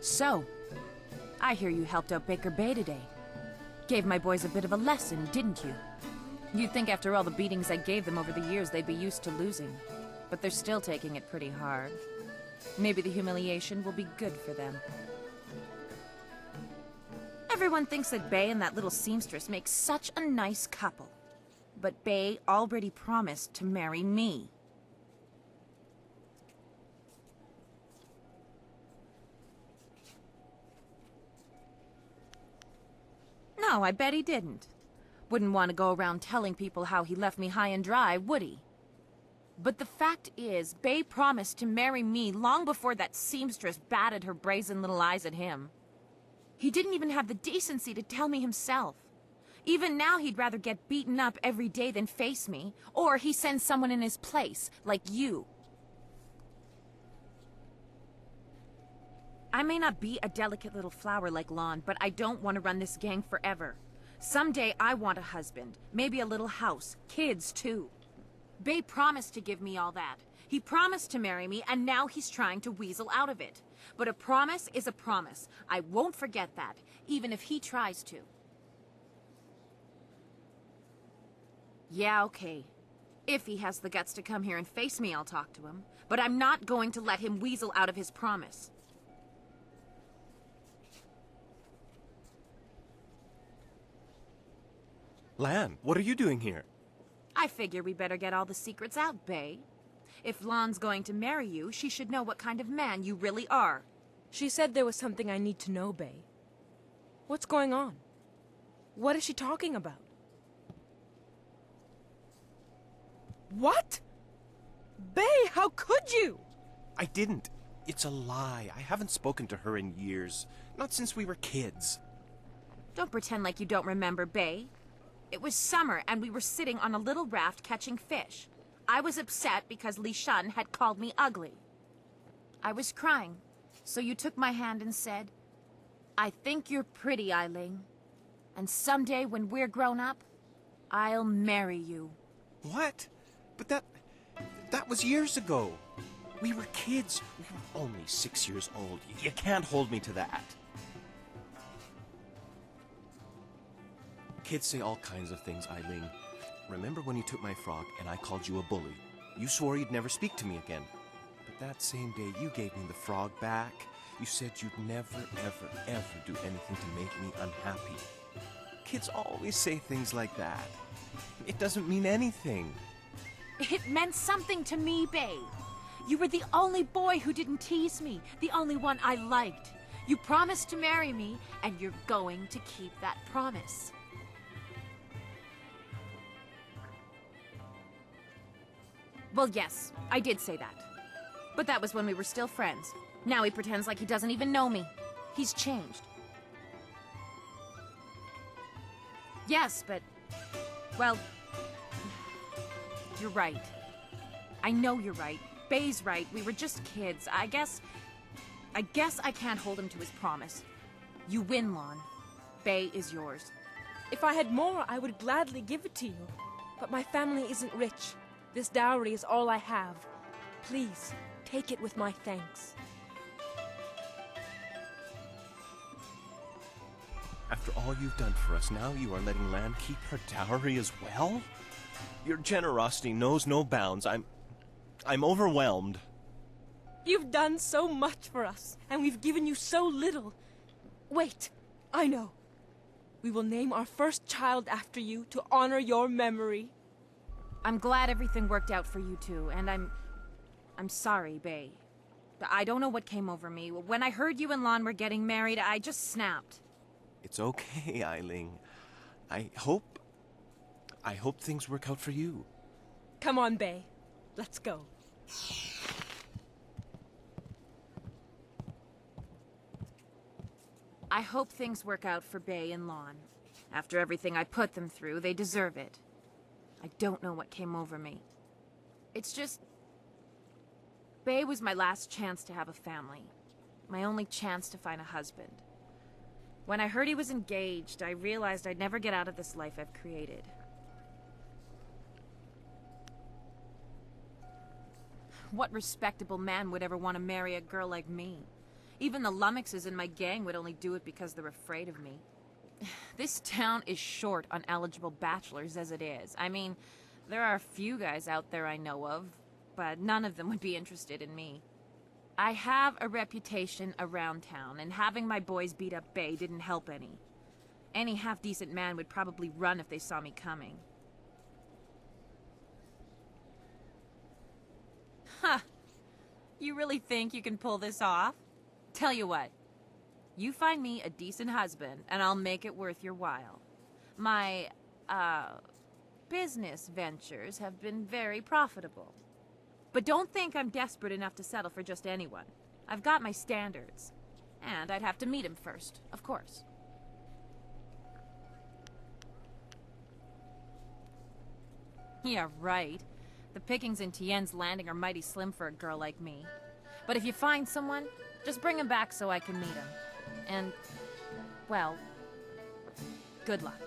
So, I hear you helped out Baker Bay today. Gave my boys a bit of a lesson, didn't you? You'd think after all the beatings I gave them over the years they'd be used to losing. But they're still taking it pretty hard. Maybe the humiliation will be good for them. Everyone thinks that Bay and that little seamstress make such a nice couple. But Bay already promised to marry me. No, I bet he didn't. Wouldn't want to go around telling people how he left me high and dry, would he? But the fact is, Bay promised to marry me long before that seamstress batted her brazen little eyes at him. He didn't even have the decency to tell me himself. Even now he'd rather get beaten up every day than face me, or he sends someone in his place, like you. I may not be a delicate little flower like Lon, but I don't want to run this gang forever. Someday I want a husband, maybe a little house, kids too. Bay promised to give me all that. He promised to marry me, and now he's trying to weasel out of it. But a promise is a promise. I won't forget that, even if he tries to. Yeah, okay. If he has the guts to come here and face me, I'll talk to him. But I'm not going to let him weasel out of his promise. Lan, what are you doing here? I figure we better get all the secrets out, Bay. If Lon's going to marry you, she should know what kind of man you really are. She said there was something I need to know, Bay. What's going on? What is she talking about? What? Bay, how could you? I didn't. It's a lie. I haven't spoken to her in years. Not since we were kids. Don't pretend like you don't remember, Bay. It was summer, and we were sitting on a little raft catching fish. I was upset because Li Shan had called me ugly. I was crying, so you took my hand and said, "I think you're pretty, Ai Ling. And someday when we're grown up, I'll marry you." What? But that was years ago. We were kids. We were only 6 years old. You can't hold me to that. Kids say all kinds of things, Ai Ling. Remember when you took my frog and I called you a bully? You swore you'd never speak to me again. But that same day you gave me the frog back. You said you'd never, ever, ever do anything to make me unhappy. Kids always say things like that. It doesn't mean anything. It meant something to me, Bay. You were the only boy who didn't tease me, the only one I liked. You promised to marry me, and you're going to keep that promise. Well, yes, I did say that. But that was when we were still friends. Now he pretends like he doesn't even know me. He's changed. Yes, but... well... you're right. I know you're right. Bay's right. We were just kids. I guess I can't hold him to his promise. You win, Lon. Bay is yours. If I had more, I would gladly give it to you. But my family isn't rich. This dowry is all I have. Please, take it with my thanks. After all you've done for us, now you are letting Lan keep her dowry as well? Your generosity knows no bounds. I'm overwhelmed. You've done so much for us, and we've given you so little. Wait, I know. We will name our first child after you to honor your memory. I'm glad everything worked out for you two, and I'm sorry, Bay. I don't know what came over me. When I heard you and Lon were getting married, I just snapped. It's okay, Ai Ling. I hope things work out for you. Come on, Bay. Let's go. I hope things work out for Bay and Lon. After everything I put them through, they deserve it. I don't know what came over me. It's just... Bay was my last chance to have a family. My only chance to find a husband. When I heard he was engaged, I realized I'd never get out of this life I've created. What respectable man would ever want to marry a girl like me? Even the lummoxes in my gang would only do it because they're afraid of me. This town is short on eligible bachelors as it is. I mean, there are a few guys out there I know of, but none of them would be interested in me. I have a reputation around town, and having my boys beat up Bay didn't help any. Any half-decent man would probably run if they saw me coming. Huh. You really think you can pull this off? Tell you what. You find me a decent husband, and I'll make it worth your while. My, business ventures have been very profitable. But don't think I'm desperate enough to settle for just anyone. I've got my standards. And I'd have to meet him first, of course. Yeah, right. The pickings in Tien's Landing are mighty slim for a girl like me. But if you find someone, just bring him back so I can meet him. And, well, good luck.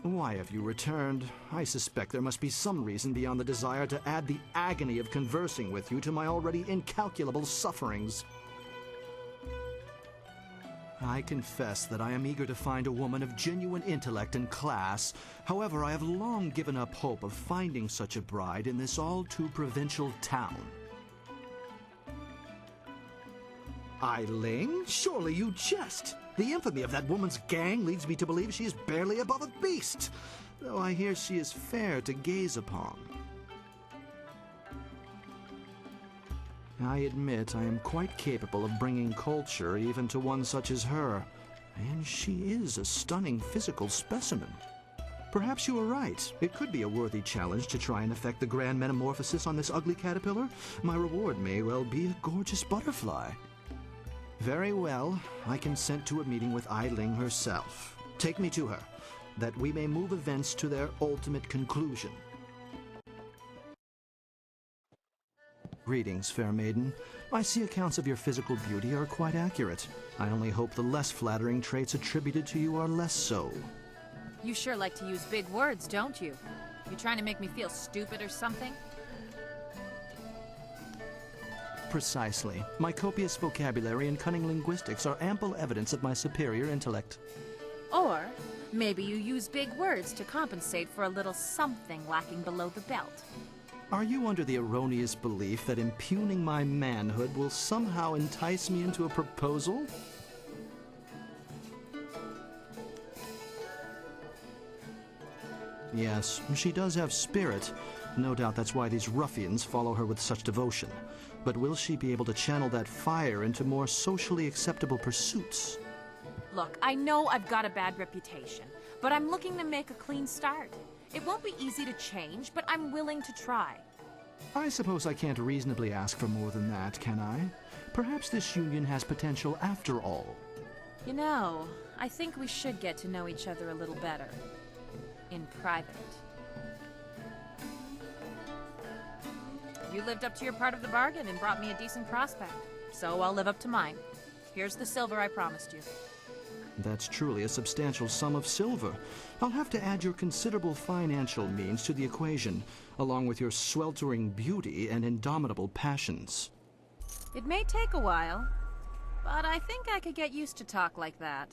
Why have you returned? I suspect there must be some reason beyond the desire to add the agony of conversing with you to my already incalculable sufferings. I confess that I am eager to find a woman of genuine intellect and class. However, I have long given up hope of finding such a bride in this all-too-provincial town. Ai Ling? Surely you jest! The infamy of that woman's gang leads me to believe she is barely above a beast, though I hear she is fair to gaze upon. I admit I am quite capable of bringing culture even to one such as her, and she is a stunning physical specimen. Perhaps you are right. It could be a worthy challenge to try and effect the grand metamorphosis on this ugly caterpillar. My reward may well be a gorgeous butterfly. Very well, I consent to a meeting with Ai Ling herself. Take me to her, that we may move events to their ultimate conclusion. Greetings, fair maiden. I see accounts of your physical beauty are quite accurate. I only hope the less flattering traits attributed to you are less so. You sure like to use big words, don't you? You trying to make me feel stupid or something? Precisely. My copious vocabulary and cunning linguistics are ample evidence of my superior intellect. Or maybe you use big words to compensate for a little something lacking below the belt. Are you under the erroneous belief that impugning my manhood will somehow entice me into a proposal? Yes, she does have spirit. No doubt that's why these ruffians follow her with such devotion. But will she be able to channel that fire into more socially acceptable pursuits? Look, I know I've got a bad reputation, but I'm looking to make a clean start. It won't be easy to change, but I'm willing to try. I suppose I can't reasonably ask for more than that, can I? Perhaps this union has potential after all. You know, I think we should get to know each other a little better. In private. You lived up to your part of the bargain and brought me a decent prospect. So I'll live up to mine. Here's the silver I promised you. That's truly a substantial sum of silver. I'll have to add your considerable financial means to the equation, along with your sweltering beauty and indomitable passions. It may take a while, but I think I could get used to talk like that.